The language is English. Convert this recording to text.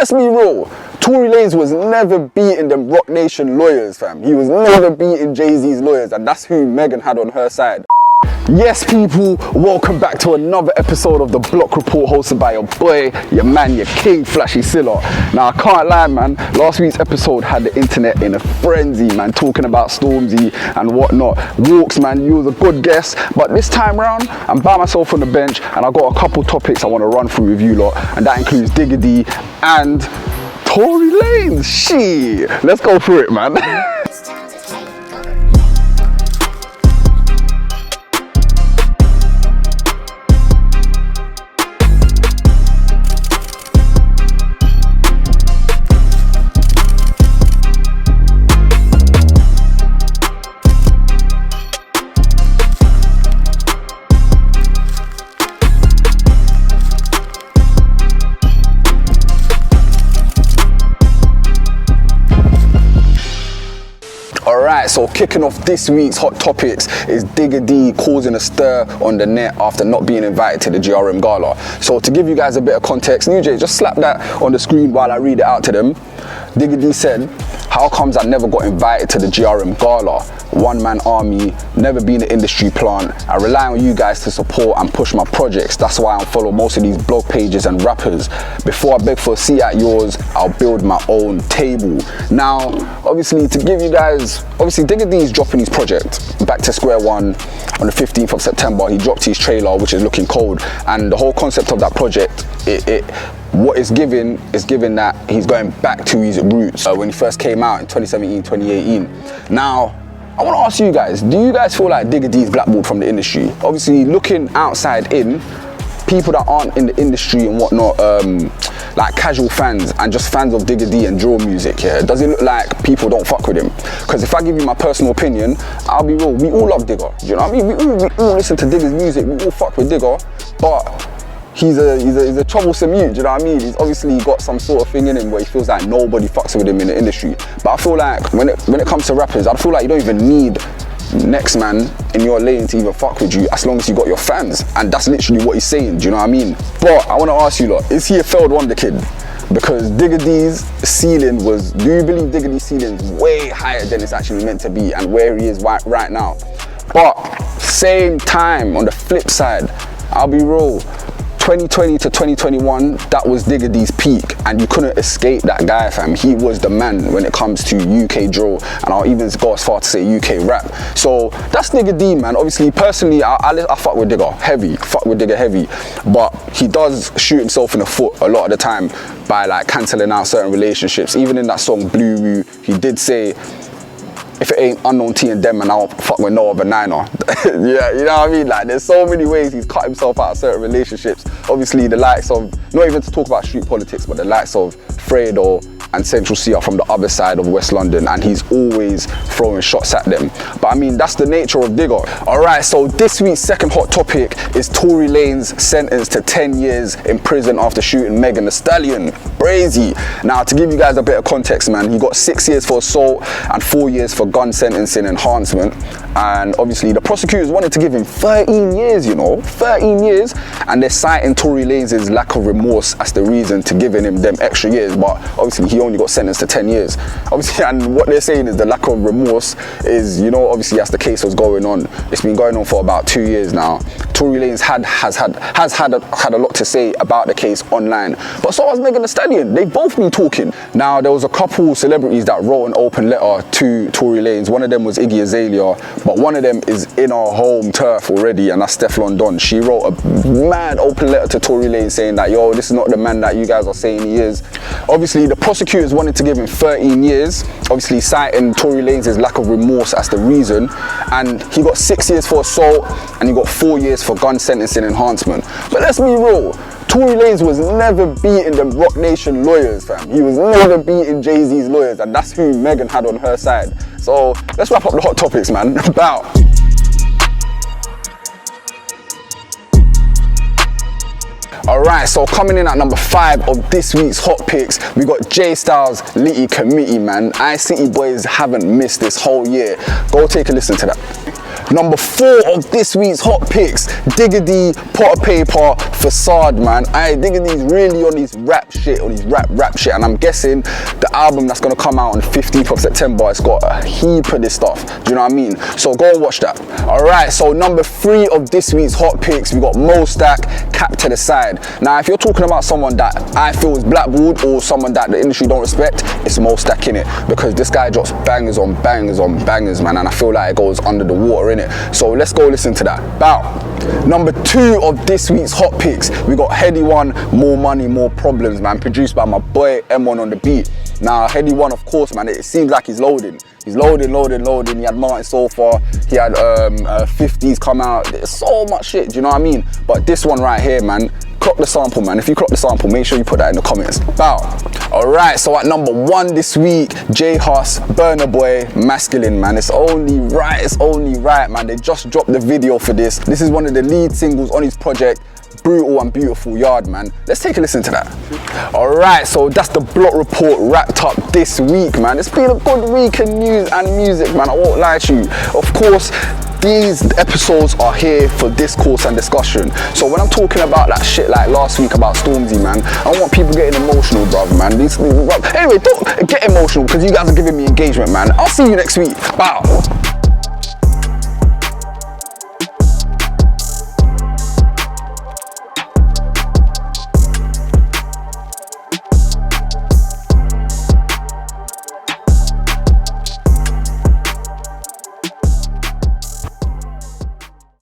let's be real. Tory Lanez was never beating them Rock Nation lawyers, fam. He was never beating Jay-Z's lawyers, and that's who Megan had on her side. Yes, people, welcome back to another episode of the Block Report, hosted by your boy, your man, your king, Flashy Silla. Now, I can't lie, man, last week's episode had the internet in a frenzy, man, talking about Stormzy and whatnot. Walks, man, you was a good guest, but this time round, I'm by myself on the bench, and I got a couple topics I want to run through with you lot, and that includes DIGGA and Tory Lanez. Shit, let's go through it, man. So kicking off this week's hot topics is DIGGA causing a stir on the net after not being invited to the GRM Gala. So to give you guys a bit of context, New J, just slap that on the screen while I read it out to them. DIGGA said, "How comes I never got invited to the GRM Gala? One-man army, never been an industry plant. I rely on you guys to support and push my projects. That's why I follow most of these blog pages and rappers. Before I beg for a seat at yours, I'll build my own table." Now, obviously, to give you guys, obviously DIGGA is dropping his project back to square one on the 15th of September. He dropped his trailer, which is looking cold, and the whole concept of that project, what it's giving is giving that he's going back to his roots when he first came out in 2017, 2018. Now, I want to ask you guys, do you guys feel like DIGGA is blackballed from the industry? Obviously, looking outside in, people that aren't in the industry and whatnot, like casual fans and just fans of DIGGA and drill music, yeah, does it look like people don't fuck with him? Because if I give you my personal opinion, I'll be real, we all love DIGGA, do you know what I mean? We all listen to DIGGA's music, we all fuck with DIGGA, but he's a troublesome youth, do you know what I mean? He's obviously got some sort of thing in him where he feels like nobody fucks with him in the industry. But I feel like when it comes to rappers, I feel like you don't even need next man in your lane to even fuck with you as long as you got your fans. And that's literally what he's saying, do you know what I mean? But I want to ask you lot, is he a failed wonder kid? Because DIGGA's ceiling was, do you believe DIGGA's ceiling is way higher than it's actually meant to be and where he is right now? But same time, on the flip side, I'll be real, 2020 to 2021, that was DIGGA's peak, and you couldn't escape that guy, fam. He was the man when it comes to UK drill, and I'll even go as far to say UK rap. So that's DIGGA, man. Obviously, personally, I fuck with DIGGA heavy, but he does shoot himself in the foot a lot of the time by like cancelling out certain relationships. Even in that song Blue Woo, he did say, if it ain't Unknown T and them, and I'll fuck with no other niner. Yeah, you know what I mean? Like, there's so many ways he's cut himself out of certain relationships. Obviously, the likes of, not even to talk about street politics, but the likes of Fredo and Central C are from the other side of West London, and he's always throwing shots at them. But I mean, that's the nature of DIGGA. Alright, so this week's second hot topic is Tory Lanez sentenced to 10 years in prison after shooting Megan Thee Stallion. Crazy. Now, to give you guys a bit of context, man, he got 6 years for assault and 4 years for gun sentencing enhancement. And obviously, the prosecutors wanted to give him 13 years, you know, 13 years. And they're citing Tory Lanez's lack of remorse as the reason to giving him them extra years. But obviously, he only got sentenced to 10 years. Obviously, and what they're saying is the lack of remorse is, you know, obviously as the case was going on, it's been going on for about 2 years now. Tory Lanez has had a lot to say about the case online, but so has Megan Thee Stallion. They've both been talking. Now, there was a couple celebrities that wrote an open letter to Tory Lanez. One of them was Iggy Azalea, but one of them is in our home turf already, and that's Stefflon Don. She wrote a mad open letter to Tory Lanez saying that, yo, this is not the man that you guys are saying he is. Obviously, the prosecutors wanted to give him 13 years, obviously citing Tory Lanez's lack of remorse as the reason, and he got 6 years for assault, and he got 4 years for gun sentencing enhancement. But let's be real, Tory Lanez was never beating them Rock Nation lawyers, fam. He was never beating Jay-Z's lawyers, and that's who Megan had on her side. So let's wrap up the hot topics, man. Bow. Alright, so coming in at number 5 of this week's hot picks, we got J Styles' Litty Committee, man. City boys haven't missed this whole year. Go take a listen to that. Number 4 of this week's hot picks, Digga D, Pot of Paper, Facade, man. Digga D's really on his rap shit, and I'm guessing the album that's gonna come out on the 15th of September, it's got a heap of this stuff. Do you know what I mean? So go and watch that. Alright, so number 3 of this week's hot picks, we got Mo Stack, Cap to the Side. Now, if you're talking about someone that I feel is blackballed or someone that the industry don't respect, it's Mo Stack in it, because this guy drops bangers on bangers on bangers, man, and I feel like it goes under the water in it. So let's go listen to that. Bow. Number 2 of this week's hot picks, we got Heady One, More Money, More Problems, man, produced by my boy M1 on the beat. Now, Heady One, of course, man, it seems like he's loading. He's loading. He had Martin so far. He had 50s come out. There's so much shit, do you know what I mean? But this one right here, man, clock the sample, man. If you clock the sample, make sure you put that in the comments. Bow. Alright, so at number 1 this week, J Hus, Burna Boy, Masculine, man. It's only right, man. They just dropped the video for this. This is one of the lead singles on his project. Brutal and Beautiful Yard, man. Let's take a listen to that. Alright, so that's the Block Report wrapped up this week, man. It's been a good week in news and music, man. I won't lie to you. Of course, these episodes are here for discourse and discussion. So when I'm talking about that shit like last week about Stormzy, man, I don't want people getting emotional, brother, man. Anyway, don't get emotional, because you guys are giving me engagement, man. I'll see you next week. Bow.